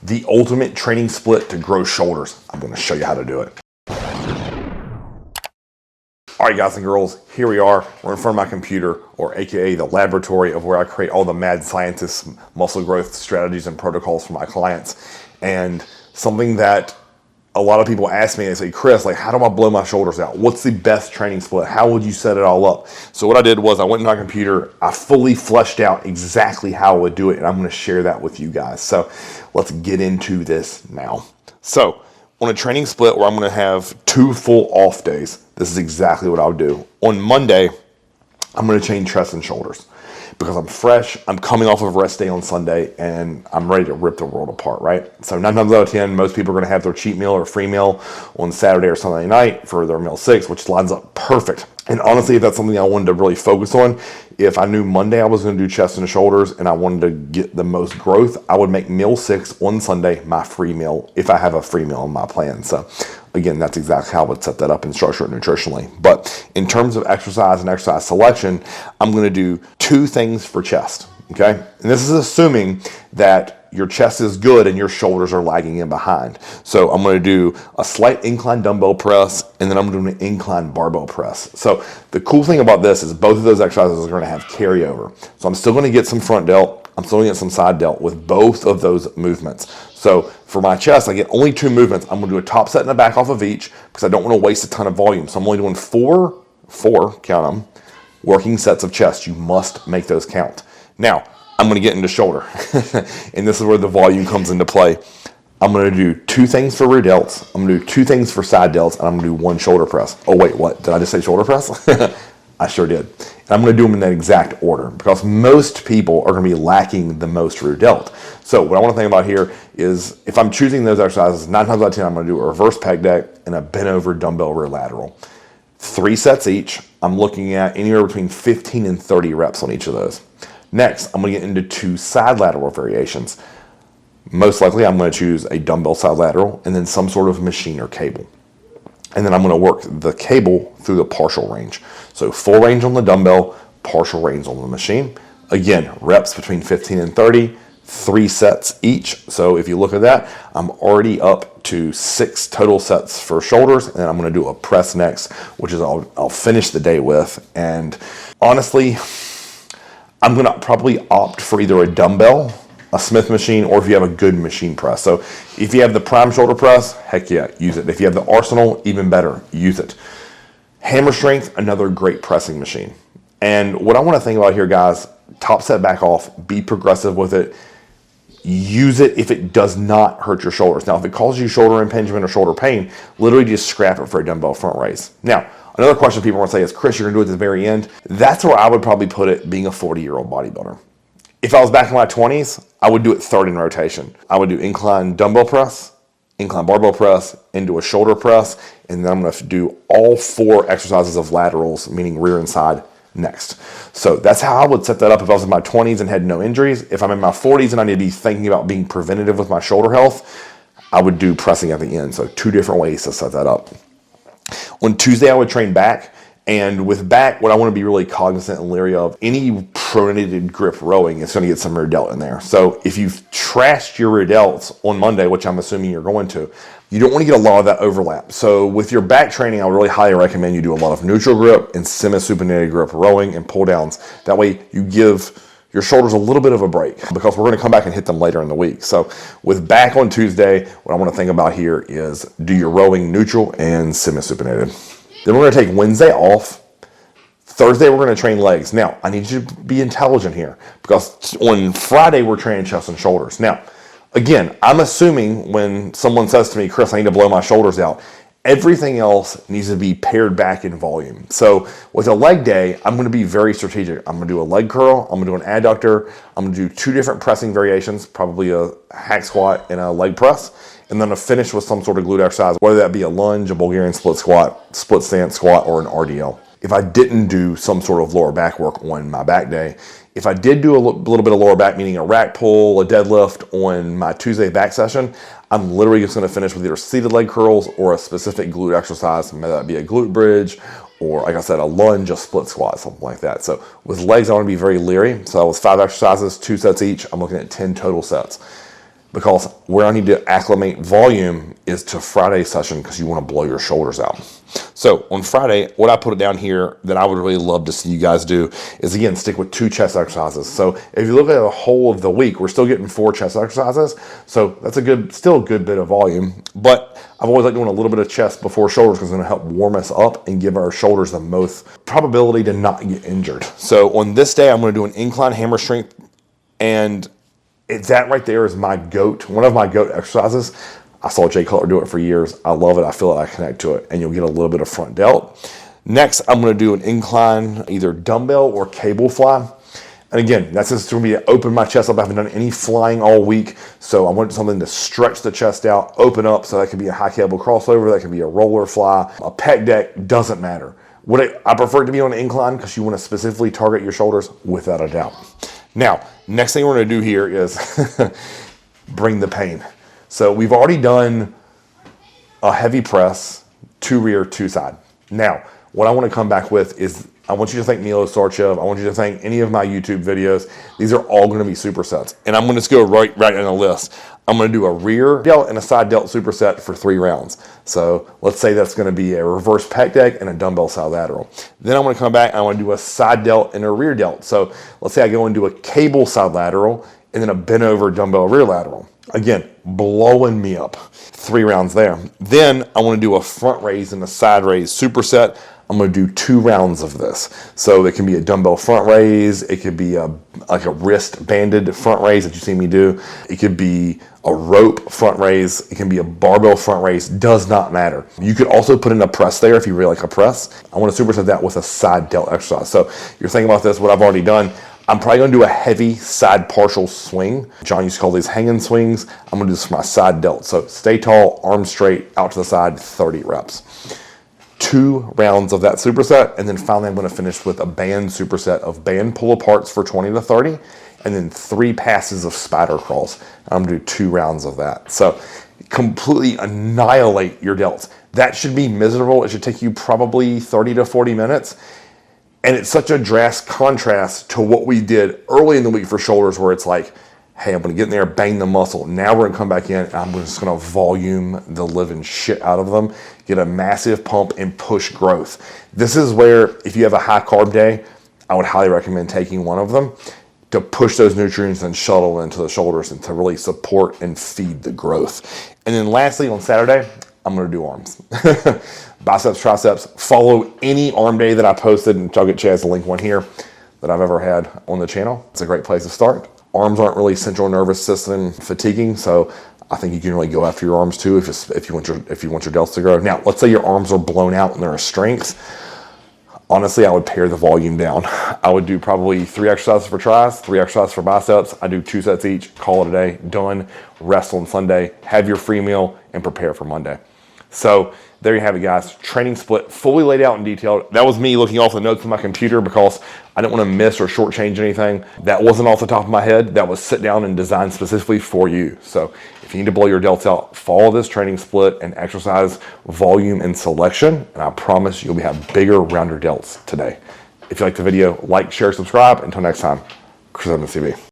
the ultimate training split to grow shoulders. I'm going to show you how to do it. All right, guys and girls, here we are. We're in front of my computer, or AKA the laboratory of where I create all the mad scientist muscle growth strategies and protocols for my clients. And something that a lot of people ask me, they say, Chris, like, how do I blow my shoulders out? What's the best training split? How would you set it all up? So what I did was I went to my computer, I fully fleshed out exactly how I would do it, and I'm going to share that with you guys. So let's get into this now. So on a training split where I'm going to have 2 full off days, this is exactly what I'll do. On Monday, I'm going to train chest and shoulders because I'm fresh. I'm coming off of rest day on Sunday and I'm ready to rip the world apart, right? So 9 times out of 10, most people are going to have their cheat meal or free meal on Saturday or Sunday night for their meal 6, which lines up perfect. And honestly, if that's something I wanted to really focus on, if I knew Monday I was going to do chest and shoulders and I wanted to get the most growth, I would make meal 6 on Sunday my free meal if I have a free meal in my plan. So again, that's exactly how I would set that up and structure it nutritionally. But in terms of exercise and exercise selection, I'm going to do 2 things for chest, okay? And this is assuming that your chest is good and your shoulders are lagging in behind. So I'm going to do a slight incline dumbbell press, and then I'm doing an incline barbell press. So the cool thing about this is both of those exercises are going to have carryover. So I'm still going to get some front delt, I'm still going to get some side delt with both of those movements. So for my chest, I get only 2 movements. I'm going to do a top set and a back off of each because I don't want to waste a ton of volume. So I'm only doing four, count them, working sets of chest. You must make those count. Now, I'm going to get into shoulder, and this is where the volume comes into play. I'm going to do 2 things for rear delts, I'm going to do 2 things for side delts, and I'm going to do 1 shoulder press. Oh wait, what? Did I just say shoulder press? I sure did. And I'm going to do them in that exact order because most people are going to be lacking the most rear delt. So what I want to think about here is if I'm choosing those exercises, 9 times out of 10, I'm going to do a reverse pec deck and a bent over dumbbell rear lateral. 3 sets each. I'm looking at anywhere between 15 and 30 reps on each of those. Next, I'm going to get into 2 side lateral variations. Most likely, I'm going to choose a dumbbell side lateral and then some sort of machine or cable. And then I'm going to work the cable through the partial range. So full range on the dumbbell, partial range on the machine. Again, reps between 15 and 30, 3 sets each. So if you look at that, I'm already up to 6 total sets for shoulders, and I'm going to do a press next, which is I'll finish the day with. And honestly, I'm going to probably opt for either a dumbbell, a Smith machine, or if you have a good machine press. So if you have the prime shoulder press, heck yeah, use it. If you have the Arsenal, even better, use it. Hammer strength, another great pressing machine. And what I want to think about here, guys, top set, back off, be progressive with it. Use it if it does not hurt your shoulders. Now, if it causes you shoulder impingement or shoulder pain, literally just scrap it for a dumbbell front raise. Now, another question people want to say is, Chris, you're going to do it at the very end. That's where I would probably put it being a 40-year-old bodybuilder. If I was back in my 20s, I would do it third in rotation. I would do incline dumbbell press, incline barbell press, into a shoulder press, and then I'm going to do all 4 exercises of laterals, meaning rear and side, next. So that's how I would set that up if I was in my 20s and had no injuries. If I'm in my 40s and I need to be thinking about being preventative with my shoulder health, I would do pressing at the end. So 2 different ways to set that up. On Tuesday, I would train back. And with back, what I want to be really cognizant and leery of, any pronated grip rowing is going to get some rear delt in there. So if you've trashed your rear delts on Monday, which I'm assuming you're going to, you don't want to get a lot of that overlap. So with your back training, I would really highly recommend you do a lot of neutral grip and semi-supinated grip rowing and pull downs. That way you give your shoulders a little bit of a break because we're going to come back and hit them later in the week. So with back on Tuesday, what I want to think about here is do your rowing neutral and semi-supinated. Then we're going to take Wednesday off. Thursday, we're going to train legs. Now, I need you to be intelligent here because on Friday, we're training chest and shoulders. Now, again, I'm assuming when someone says to me, Chris, I need to blow my shoulders out, everything else needs to be pared back in volume. So with a leg day, I'm going to be very strategic. I'm going to do a leg curl. I'm going to do an adductor. I'm going to do 2 different pressing variations, probably a hack squat and a leg press. And then to finish with some sort of glute exercise, whether that be a lunge, a Bulgarian split squat, split stance squat, or an RDL. If I didn't do some sort of lower back work on my back day, if I did do a little bit of lower back, meaning a rack pull, a deadlift on my Tuesday back session, I'm literally just going to finish with either seated leg curls or a specific glute exercise, whether that be a glute bridge or, like I said, a lunge, a split squat, something like that. So with legs, I want to be very leery. So that was 5 exercises, 2 sets each. I'm looking at 10 total sets. because where I need to acclimate volume is to Friday session because you want to blow your shoulders out. So on Friday, what I put it down here that I would really love to see you guys do is, again, stick with 2 chest exercises. So if you look at the whole of the week, we're still getting 4 chest exercises. So that's still a good bit of volume. But I've always liked doing a little bit of chest before shoulders because it's going to help warm us up and give our shoulders the most probability to not get injured. So on this day, I'm going to do an incline hammer strength, and that right there is one of my GOAT exercises. I saw Jay Cutler do it for years. I love it. I feel like I connect to it, and you'll get a little bit of front delt. Next, I'm going to do an incline, either dumbbell or cable fly. And again, that's just going to be to open my chest up. I haven't done any flying all week, so I want something to stretch the chest out, open up. So that could be a high cable crossover, that could be a roller fly, a pec deck, doesn't matter. I prefer it to be on an incline because you want to specifically target your shoulders, without a doubt. Now, next thing we're going to do here is bring the pain. So we've already done a heavy press, 2 rear, 2 side. Now, what I want to come back with is, I want you to thank Milo Sarchev. I want you to thank any of my YouTube videos. These are all going to be supersets. And I'm going to just go right in the list. I'm going to do a rear delt and a side delt superset for 3 rounds. So let's say that's going to be a reverse pec deck and a dumbbell side lateral. Then I'm going to come back and I want to do a side delt and a rear delt. So let's say I go and do a cable side lateral and then a bent over dumbbell rear lateral. Again, blowing me up. 3 rounds there. Then I want to do a front raise and a side raise superset. I'm going to do 2 rounds of this. So it can be a dumbbell front raise. It could be like a wrist banded front raise that you see me do. It could be a rope front raise. It can be a barbell front raise. Does not matter. You could also put in a press there if you really like a press. I want to superset that with a side delt exercise. So you're thinking about this, what I've already done. I'm probably going to do a heavy side partial swing. John used to call these hanging swings. I'm going to do this for my side delt. So stay tall, arms straight, out to the side, 30 reps. 2 rounds of that superset, and then finally I'm going to finish with a band superset of band pull aparts for 20 to 30, and then 3 passes of spider crawls. I'm going to do 2 rounds of that. So completely annihilate your delts. That should be miserable. It should take you probably 30 to 40 minutes. And it's such a drastic contrast to what we did early in the week for shoulders, where it's like, hey, I'm going to get in there, bang the muscle. Now we're going to come back in, and I'm just going to volume the living shit out of them, get a massive pump, and push growth. This is where, if you have a high carb day, I would highly recommend taking one of them to push those nutrients and shuttle into the shoulders and to really support and feed the growth. And then lastly, on Saturday, I'm going to do arms. Biceps, triceps. Follow any arm day that I posted, and I'll get Chaz to link one here that I've ever had on the channel. It's a great place to start. Arms aren't really central nervous system fatiguing, so I think you can really go after your arms too if you want your delts to grow. Now, let's say your arms are blown out and they're a strength. Honestly, I would pare the volume down. I would do probably 3 exercises for tris, 3 exercises for biceps. I do 2 sets each, call it a day, done. Rest on Sunday, have your free meal, and prepare for Monday. So there you have it, guys. Training split, fully laid out and detailed. That was me looking off the notes on my computer because I didn't want to miss or shortchange anything. That wasn't off the top of my head. That was sit down and designed specifically for you. So if you need to blow your delts out, follow this training split and exercise volume and selection, and I promise you'll have bigger, rounder delts today. If you like the video, like, share, subscribe. Until next time, Chris MCB.